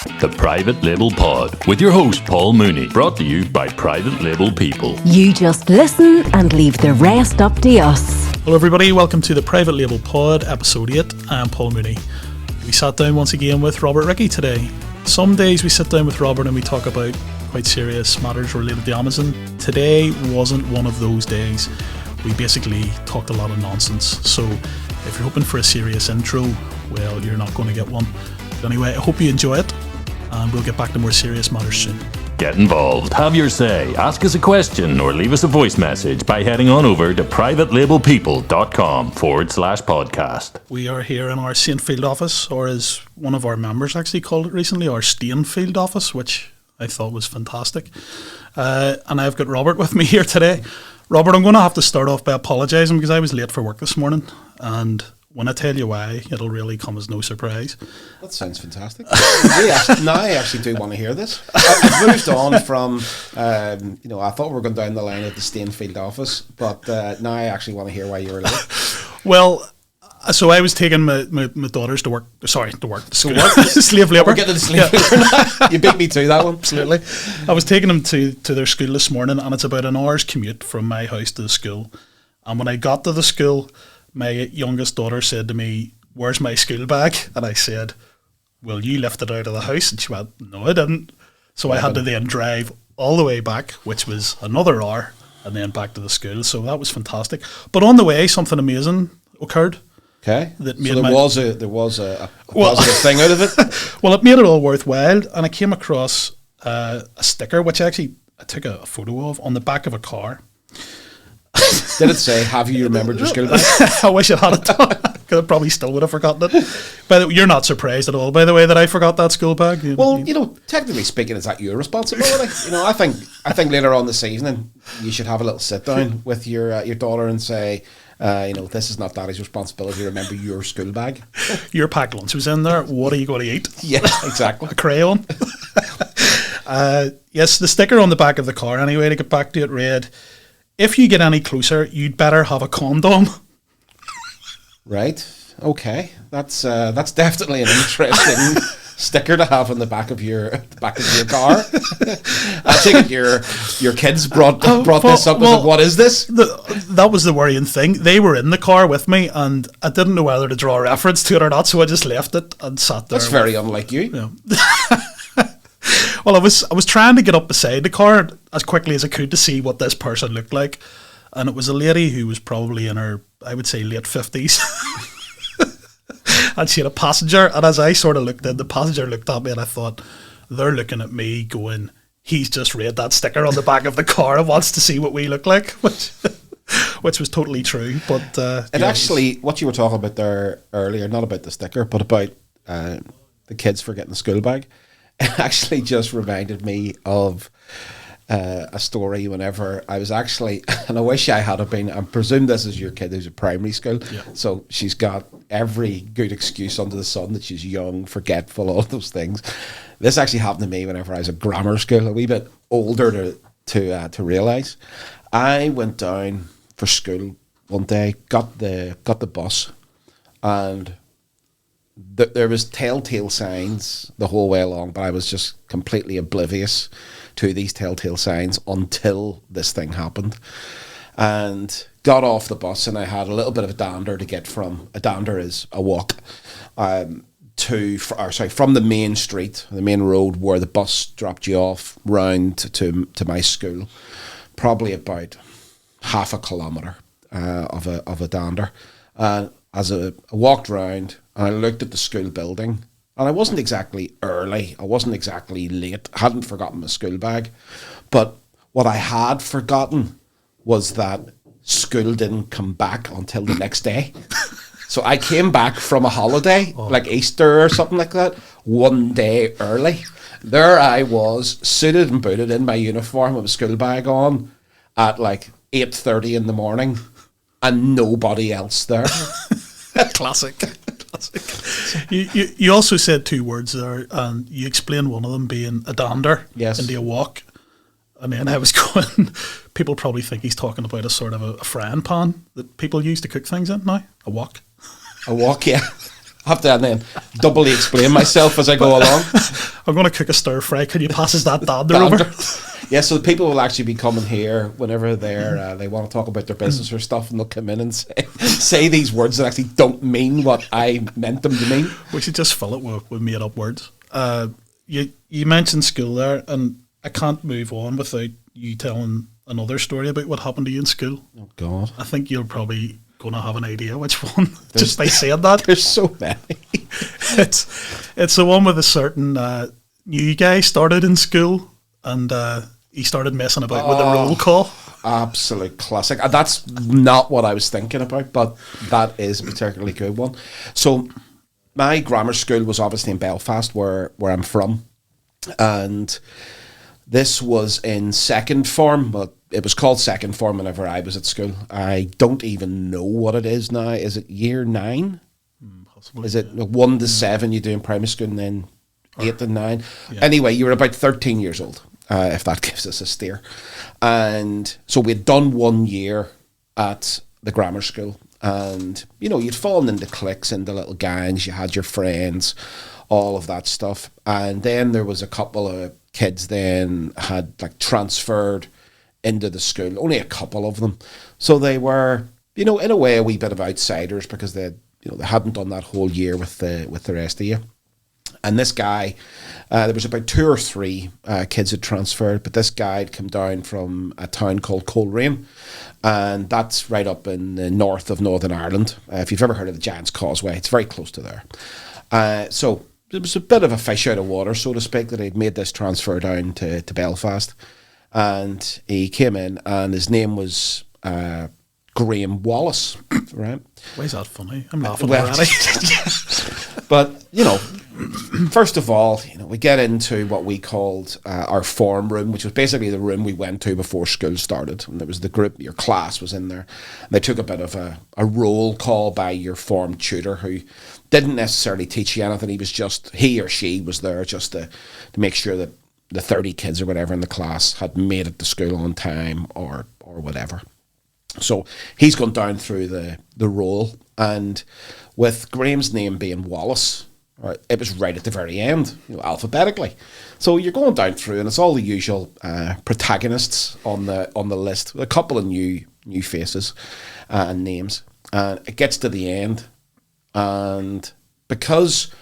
The Private Label Pod with your host Paul Mooney, brought to you by Private Label People. You just listen and leave the rest up to us. Hello everybody, welcome to the Private Label Pod, episode 8. I'm Paul Mooney. We sat down once again with Robert Rickey today. Some days we sit down with Robert and we talk about quite serious matters related to Amazon. Today wasn't one of those days. We basically talked a lot of nonsense. So if you're hoping for a serious intro, well, you're not going to get one. But anyway, I hope you enjoy it, and we'll get back to more serious matters soon. Get involved, have your say, ask us a question, or leave us a voice message by heading on over to privatelabelpeople.com/podcast. We are here in our St. Field office, or as one of our members actually called it recently, our Stainfield office, which I thought was fantastic. And I've got Robert with me here today. Robert, I'm going to have to start off by apologising because I was late for work this morning, and when I tell you why, it'll really come as no surprise. That sounds fantastic. Now I actually do want to hear this. I've moved on from, I thought we were going down the line at the Stainfield office, but now I actually want to hear why you were late. Well, so I was taking my daughters to work. Sorry, to work. To school. Slave labour. We're getting to slave labour now. You beat me to that one. Absolutely. I was taking them to their school this morning, and it's about an hour's commute from my house to the school. And when I got to the school, my youngest daughter said to me, "Where's my school bag?" And I said, "Well, you left it out of the house." And she went, "No, I didn't." So I had to then drive all the way back, which was another hour, and then back to the school. So that was fantastic. But on the way, something amazing occurred. Okay. That made so there was a positive thing out of it. Well, it made it all worthwhile, and I came across a sticker, which I took a photo of on the back of a car. Did it say, "Have you remembered your school bag"? I wish it had it done, because I probably still would have forgotten it. But you're not surprised at all, by the way, that I forgot that school bag. Well, technically speaking, is that your responsibility? I think later on this evening you should have a little sit down with your daughter and say, this is not Daddy's responsibility to remember your school bag. Your packed lunch was in there. What are you going to eat? Yeah, exactly. A crayon. Yes, the sticker on the back of the car, anyway, to get back to it, read, "If you get any closer, you'd better have a condom." Right. Okay. That's definitely an interesting sticker to have on the back of your car. I think your kids brought this up. Well, what is this? That was the worrying thing. They were in the car with me, and I didn't know whether to draw a reference to it or not, so I just left it and sat there. That's very unlike you. Yeah. Well, I was trying to get up beside the car as quickly as I could to see what this person looked like, and it was a lady who was probably in her, I would say, late 50s. And she had a passenger, and as I sort of looked in, the passenger looked at me, and I thought, they're looking at me going, he's just read that sticker on the back of the car and wants to see what we look like, which was totally true. But actually, what you were talking about there earlier, not about the sticker, but about the kids forgetting the school bag, it actually just reminded me of a story whenever I was actually, and I wish I had been, I presume this is your kid who's at primary school, so she's got every good excuse under the sun that she's young, forgetful, all those things. This actually happened to me whenever I was at grammar school, a wee bit older to realise. I went down for school one day, got the bus, and there was telltale signs the whole way along, but I was just completely oblivious to these telltale signs until this thing happened. And got off the bus, and I had a little bit of a dander to get from, a dander is a walk, from the main street, the main road where the bus dropped you off, round to my school, probably about half a kilometre of a dander. As I walked round and I looked at the school building, and I wasn't exactly early, I wasn't exactly late, I hadn't forgotten my school bag, but what I had forgotten was that school didn't come back until the next day. So I came back from a holiday, like Easter or something like that, one day early. There I was, suited and booted in my uniform with a school bag on at like 8:30 in the morning, and nobody else there. Classic. You also said two words there, and you explained one of them being a dander, yes, into a walk. And then I was going, people probably think he's talking about a sort of a frying pan that people use to cook things in now. A wok. A wok, yeah. have to and then doubly explain myself as I go along. I'm going to cook a stir fry. Can you pass us that dander over? Yeah, so the people will actually be coming here whenever they want to talk about their business or stuff, and they'll come in and say these words that actually don't mean what I meant them to mean. We should just fill it with made up words. You mentioned school there, and I can't move on without you telling another story about what happened to you in school. Oh God! I think you're probably going to have an idea which one. Just by saying that, there's so many. it's the one with a certain new guy started in school, and he started messing about with the roll call. Absolute classic. That's not what I was thinking about, but that is a particularly good one. So my grammar school was obviously in Belfast, where I'm from, and this was in second form, but it was called second form whenever I was at school. I don't even know what it is now. Is it year 9? Possibly. Is it 1 to 7 you do in primary school, and then 8 to 9? Yeah. Anyway, you were about 13 years old, if that gives us a steer. And so we'd done 1 year at the grammar school, and you'd fallen into cliques, into little gangs, you had your friends, all of that stuff. And then there was a couple of kids then had transferred into the school, only a couple of them. So they were, in a way, a wee bit of outsiders, because they hadn't done that whole year with the rest of you. And this guy, there was about 2 or 3 kids had transferred, but this guy had come down from a town called Coleraine, and that's right up in the north of Northern Ireland. If you've ever heard of the Giant's Causeway, it's very close to there. So it was a bit of a fish out of water, so to speak, that he'd made this transfer down to Belfast. And he came in, and his name was Graham Wallace, right? Why is that funny? I'm laughing already. But, first of all, we get into what we called our form room, which was basically the room we went to before school started. And there was the group, your class was in there. And they took a bit of a roll call by your form tutor, who didn't necessarily teach you anything. He or she was there just to make sure that the 30 kids or whatever in the class had made it to school on time or whatever. So he's gone down through the roll, and with Graham's name being Wallace, right, it was right at the very end, alphabetically. So you're going down through, and it's all the usual protagonists on the list, with a couple of new faces and names. And it gets to the end, and because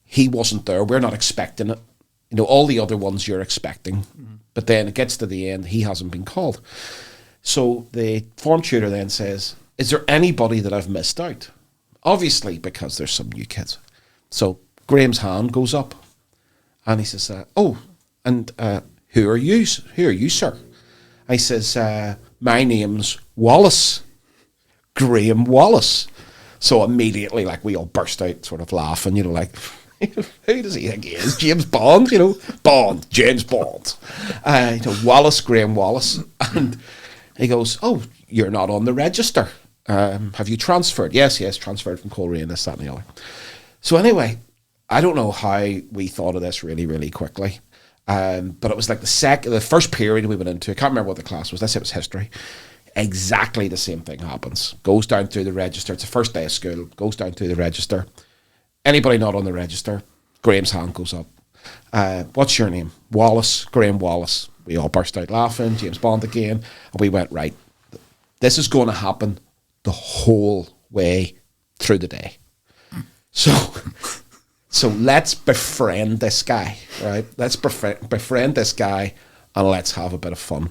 he wasn't there, we're not expecting it. All the other ones you're expecting, but then it gets to the end, he hasn't been called. So the form tutor then says, is there anybody that I've missed out? Obviously, because there's some new kids. So Graham's hand goes up, and he says, who are you? Who are you, sir? I says, my name's Wallace, Graham Wallace. So immediately, we all burst out sort of laughing, who does he think he is? James Bond, Bond, James Bond. Wallace, Graham Wallace. And he goes, oh, you're not on the register. Have you transferred? Yes, transferred from Coleraine, this, that, and the other. So anyway, I don't know how we thought of this really, really quickly. But it was like the first period we went into, I can't remember what the class was, let's say it was history. Exactly the same thing happens. Goes down through the register. It's the first day of school. Goes down through the register. Anybody not on the register? Graham's hand goes up. What's your name? Wallace, Graham Wallace. We all burst out laughing, James Bond again, and we went, right, this is going to happen the whole way through the day. So let's befriend this guy, right? Let's befriend this guy, and let's have a bit of fun.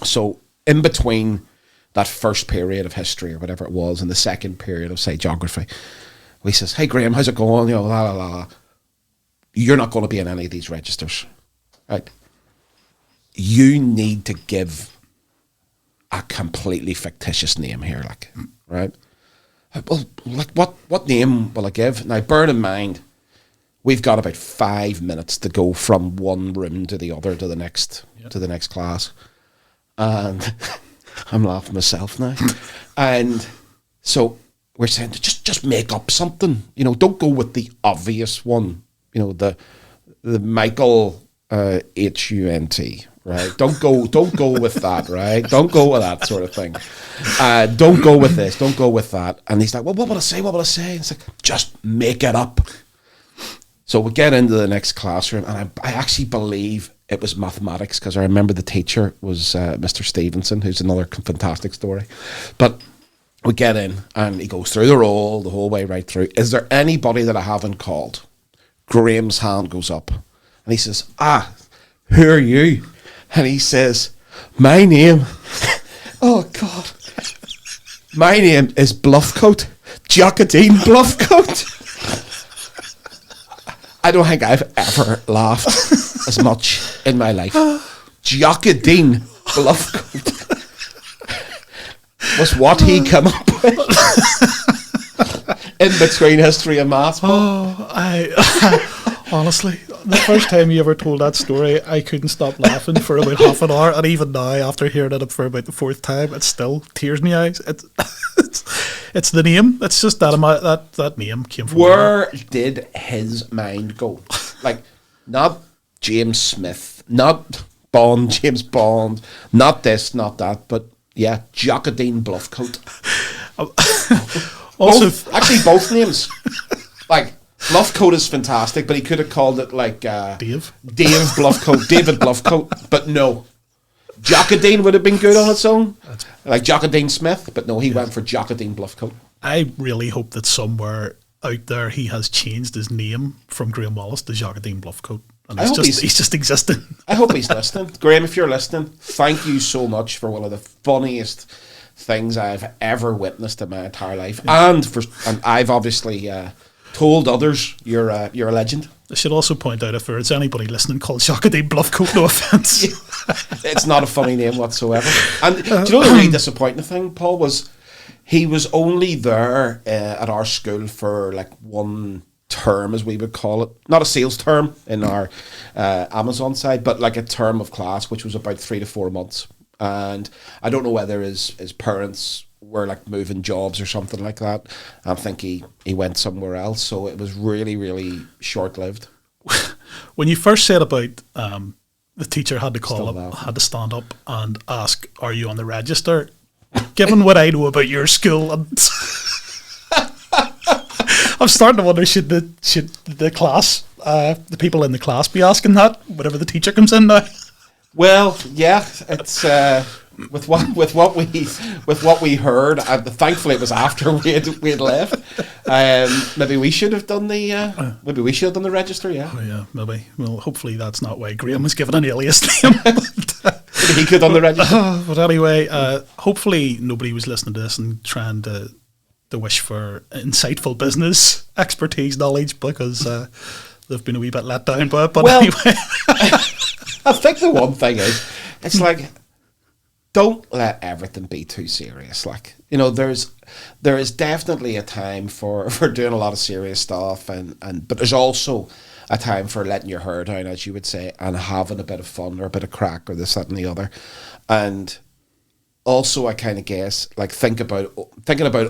So in between that first period of history or whatever it was, and the second period of, say, geography, we says, hey, Graham, how's it going? You're not going to be in any of these registers, right? You need to give a completely fictitious name here, right? Well, what name will I give? Now, bear in mind, we've got about 5 minutes to go from one room to the other to the next class, and I'm laughing myself now. And so we're saying just make up something. Don't go with the obvious one. The Michael H-U-N-T, right? Don't go with that, right? Don't go with that sort of thing. Don't go with this. Don't go with that. And he's like, well, what will I say? What will I say? And it's like, just make it up. So we get into the next classroom, and I actually believe it was mathematics, because I remember the teacher was Mr. Stevenson, who's another fantastic story. But we get in, and he goes through the roll the whole way right through. Is there anybody that I haven't called? Graham's hand goes up, and he says, who are you? And he says, my name, oh God, my name is Bluffcoat, Jockadine Bluffcoat. I don't think I've ever laughed as much in my life. Jockadine Bluffcoat was what he came up with in between history and maths. Honestly, the first time you ever told that story, I couldn't stop laughing for about half an hour, and even now, after hearing it for about the fourth time, it's still tears in my eyes. It's the name. It's just that name came from where did his mind go? Like, not James Smith, not Bond, James Bond, not this, not that, but yeah, Jockadine Bluffcoat. Actually, both names. Like, Bluffcoat is fantastic, but he could have called it like Dave Bluffcoat, David Bluffcoat, but no. Jockadine would have been good on its own, like Jockadine Smith, but no, he went for Jockadine Bluffcoat. I really hope that somewhere out there he has changed his name from Graham Wallace to Jockadine Bluffcoat, and he's just existing. I hope he's listening. Graham, if you're listening, thank you so much for one of the funniest things I've ever witnessed in my entire life, and I've obviously told others you're a legend. I should also point out, if there's anybody listening called Jockadine Bluffcoat, no offence. It's not a funny name whatsoever. And do you know the really disappointing thing, Paul, was he was only there at our school for like one term, as we would call it. Not a sales term in our Amazon side, but like a term of class, which was about 3 to 4 months. And I don't know whether his parents were like moving jobs or something like that. I think he went somewhere else, so it was really, really short-lived. When you first said about the teacher had to stand up and ask, "Are you on the register?" Given what I know about your school, I'm starting to wonder, should the class, the people in the class, be asking that whenever the teacher comes in now? Well, yeah, it's with what we heard. Thankfully, it was after we had left. Maybe we should have done the register. Yeah. Oh yeah, maybe. Well, hopefully that's not why Graham was given an alias name. Maybe he could have done the register. But anyway, hopefully nobody was listening to this and trying to wish for insightful business expertise knowledge, because they've been a wee bit let down by it. But well, anyway. I think the one thing is, it's like, don't let everything be too serious. Like, you know, there is definitely a time for doing a lot of serious stuff, but there's also a time for letting your hair down, as you would say, and having a bit of fun or a bit of crack or this, that, and the other. And also, I kind of guess, like, thinking about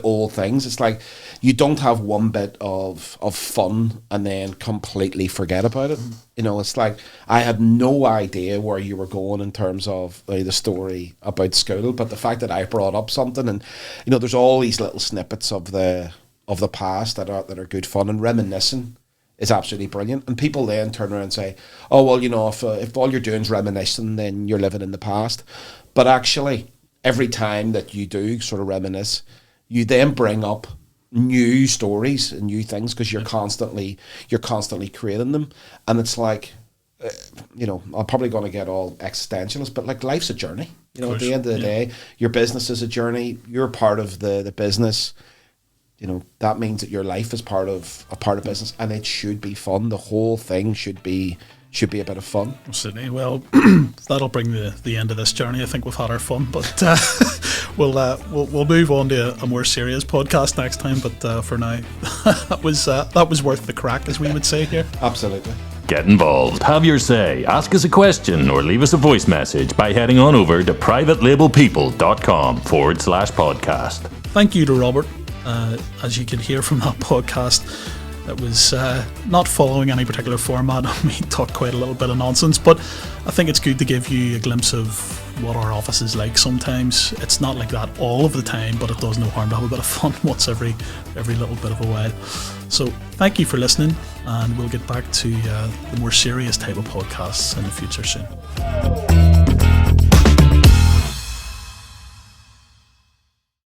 old things, it's like you don't have one bit of fun and then completely forget about it. You know, it's like I had no idea where you were going in terms of the story about school, but the fact that I brought up something, and you know, there's all these little snippets of the past that are good fun, and reminiscing is absolutely brilliant. And people then turn around and say, "Oh well, you know, if all you're doing is reminiscing, then you're living in the past." But actually, every time that you do sort of reminisce, you then bring up new stories and new things, because you're constantly creating them. And it's like, you know, I'm probably going to get all existentialist, but like, life's a journey. You know, at the end of the day, your business is a journey. You're part of the business. You know, that means that your life is part of business, and it should be fun. The whole thing should be a bit of fun. Sydney, well, that'll bring the end of this journey. I think we've had our fun, but we'll move on to a more serious podcast next time. But for now, that was worth the crack, as we would say here. Absolutely. Get involved, have your say, ask us a question, or leave us a voice message by heading on over to privatelabelpeople.com/podcast. Thank you to Robert. As you can hear from that podcast, It was not following any particular format. We talked quite a little bit of nonsense, but I think it's good to give you a glimpse of what our office is like sometimes. It's not like that all of the time, but it does no harm to have a bit of fun once every little bit of a while. So thank you for listening, and we'll get back to the more serious type of podcasts in the future soon.